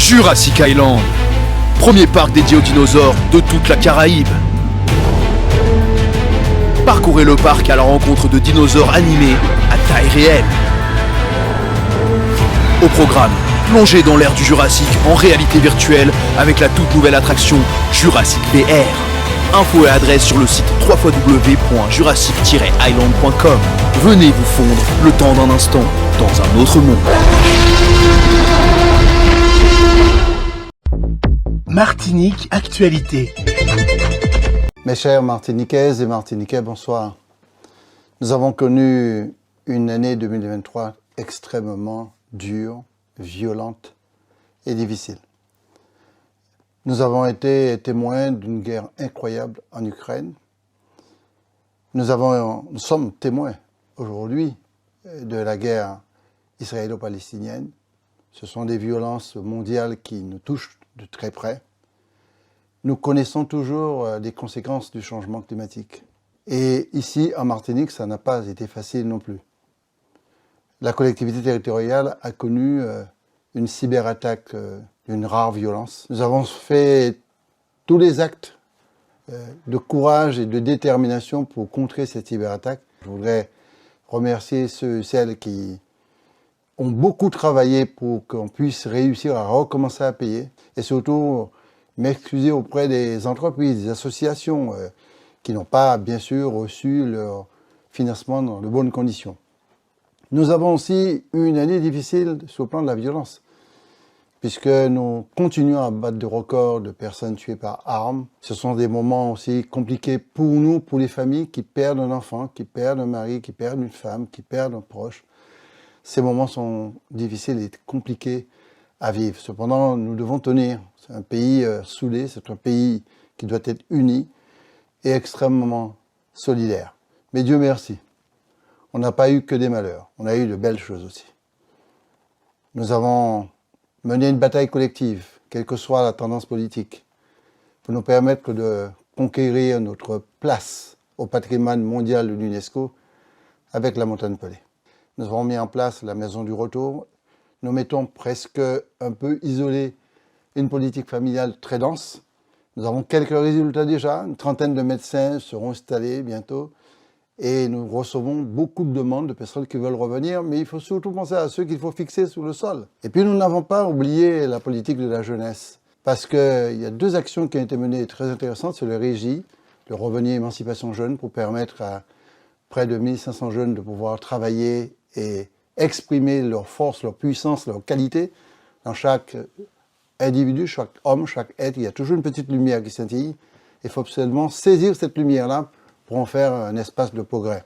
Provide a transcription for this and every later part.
Jurassic Island, premier parc dédié aux dinosaures de toute la Caraïbe. Parcourez le parc à la rencontre de dinosaures animés à taille réelle. Au programme, plongez dans l'ère du Jurassique en réalité virtuelle avec la toute nouvelle attraction Jurassic VR. Infos et adresse sur le site www.jurassic-island.com. Venez vous fondre le temps d'un instant dans un autre monde. Martinique Actualité. Mes chers Martiniquaises et Martiniquais, bonsoir. Nous avons connu une année 2023 extrêmement dure, violente et difficile. Nous avons été témoins d'une guerre incroyable en Ukraine. Nous sommes témoins aujourd'hui de la guerre israélo-palestinienne. Ce sont des violences mondiales qui nous touchent de très près. Nous connaissons toujours les conséquences du changement climatique. Et ici, en Martinique, ça n'a pas été facile non plus. La collectivité territoriale a connu une cyberattaque d'une rare violence. Nous avons fait tous les actes de courage et de détermination pour contrer cette cyberattaque. Je voudrais remercier ceux et celles qui ont beaucoup travaillé pour qu'on puisse réussir à recommencer à payer et surtout m'excuser auprès des entreprises, des associations qui n'ont pas bien sûr reçu leur financement dans de bonnes conditions. Nous avons aussi eu une année difficile sur le plan de la violence, puisque nous continuons à battre des records de personnes tuées par armes. Ce sont des moments aussi compliqués pour nous, pour les familles qui perdent un enfant, qui perdent un mari, qui perdent une femme, qui perdent un proche. Ces moments sont difficiles et compliqués à vivre. Cependant, nous devons tenir. C'est un pays soudé, c'est un pays qui doit être uni et extrêmement solidaire. Mais Dieu merci, on n'a pas eu que des malheurs, on a eu de belles choses aussi. Nous avons mené une bataille collective, quelle que soit la tendance politique, pour nous permettre de conquérir notre place au patrimoine mondial de l'UNESCO avec la montagne Pelée. Nous avons mis en place la maison du retour. Nous mettons presque un peu isolé une politique familiale très dense. Nous avons quelques résultats déjà. Une trentaine de médecins seront installés bientôt. Et nous recevons beaucoup de demandes de personnes qui veulent revenir. Mais il faut surtout penser à ceux qu'il faut fixer sur le sol. Et puis nous n'avons pas oublié la politique de la jeunesse. Parce qu'il y a deux actions qui ont été menées très intéressantes. C'est le RÉGI, le Revenu Émancipation Jeune, pour permettre à près de 1500 jeunes de pouvoir travailler et exprimer leur force, leur puissance, leur qualité. Dans chaque individu, chaque homme, chaque être, il y a toujours une petite lumière qui scintille. Il faut absolument saisir cette lumière-là pour en faire un espace de progrès.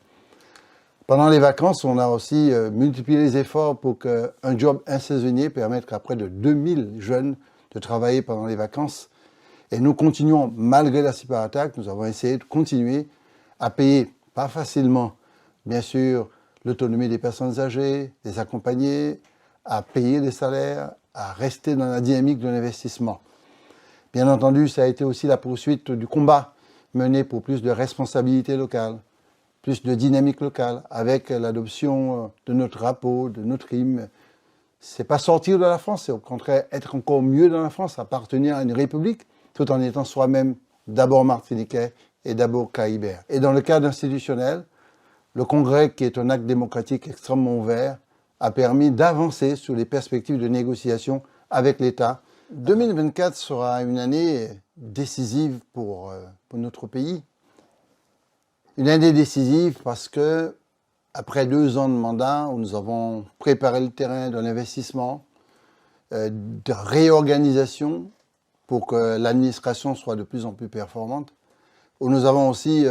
Pendant les vacances, on a aussi multiplié les efforts pour qu'un job insaisonnier permette à près de 2000 jeunes de travailler pendant les vacances. Et nous continuons, malgré la cyberattaque, nous avons essayé de continuer à payer, pas facilement, bien sûr, l'autonomie des personnes âgées, les accompagner, à payer des salaires, à rester dans la dynamique de l'investissement. Bien entendu, ça a été aussi la poursuite du combat mené pour plus de responsabilité locale, plus de dynamique locale, avec l'adoption de notre drapeau, de notre hymne. C'est pas sortir de la France, c'est au contraire être encore mieux dans la France, appartenir à une république, tout en étant soi-même d'abord martiniquais et d'abord caribéen. Et dans le cadre institutionnel, le Congrès, qui est un acte démocratique extrêmement ouvert, a permis d'avancer sur les perspectives de négociation avec l'État. 2024 sera une année décisive pour notre pays. Une année décisive parce que, après 2 ans de mandat où nous avons préparé le terrain de l'investissement, de réorganisation pour que l'administration soit de plus en plus performante, où nous avons aussi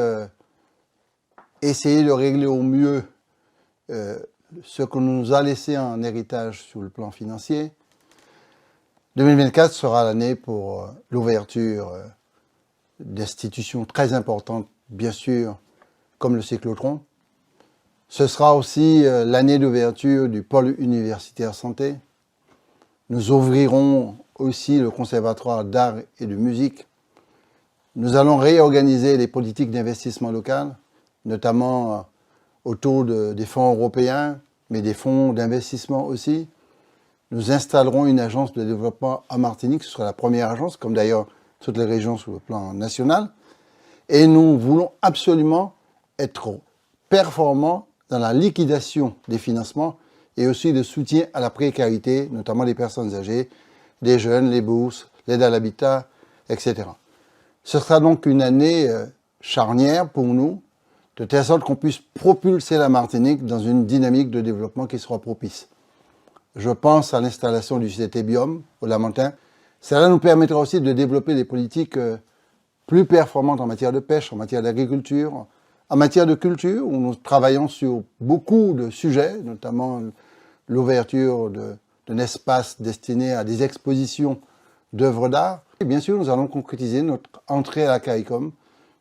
essayer de régler au mieux ce qu'on nous a laissé en héritage sur le plan financier. 2024 sera l'année pour l'ouverture d'institutions très importantes, bien sûr, comme le cyclotron. Ce sera aussi l'année d'ouverture du pôle universitaire santé. Nous ouvrirons aussi le conservatoire d'art et de musique. Nous allons réorganiser les politiques d'investissement local, notamment autour des fonds européens, mais des fonds d'investissement aussi. nous installerons une agence de développement en Martinique. Ce sera la première agence, comme d'ailleurs toutes les régions sur le plan national. Et nous voulons absolument être performants dans la liquidation des financements et aussi le soutien à la précarité, notamment des personnes âgées, des jeunes, les bourses, l'aide à l'habitat, etc. Ce sera donc une année charnière pour nous, de telle sorte qu'on puisse propulser la Martinique dans une dynamique de développement qui sera propice. Je pense à l'installation du CT Biome au Lamentin. Cela nous permettra aussi de développer des politiques plus performantes en matière de pêche, en matière d'agriculture, en matière de culture, où nous travaillons sur beaucoup de sujets, notamment l'ouverture d'un espace destiné à des expositions d'œuvres d'art. Et bien sûr, nous allons concrétiser notre entrée à la CARICOM,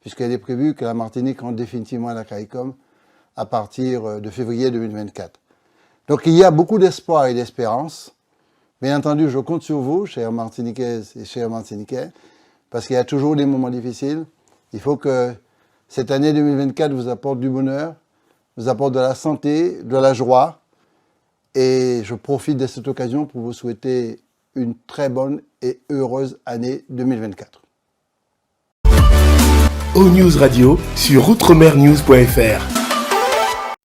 puisqu'il est prévu que la Martinique entre définitivement à la CARICOM à partir de février 2024. Donc il y a beaucoup d'espoir et d'espérance. Bien entendu, je compte sur vous, chers Martiniquaises et chers Martiniquais, parce qu'il y a toujours des moments difficiles. Il faut que cette année 2024 vous apporte du bonheur, vous apporte de la santé, de la joie. Et je profite de cette occasion pour vous souhaiter une très bonne et heureuse année 2024. O-News Radio sur outremernews.fr.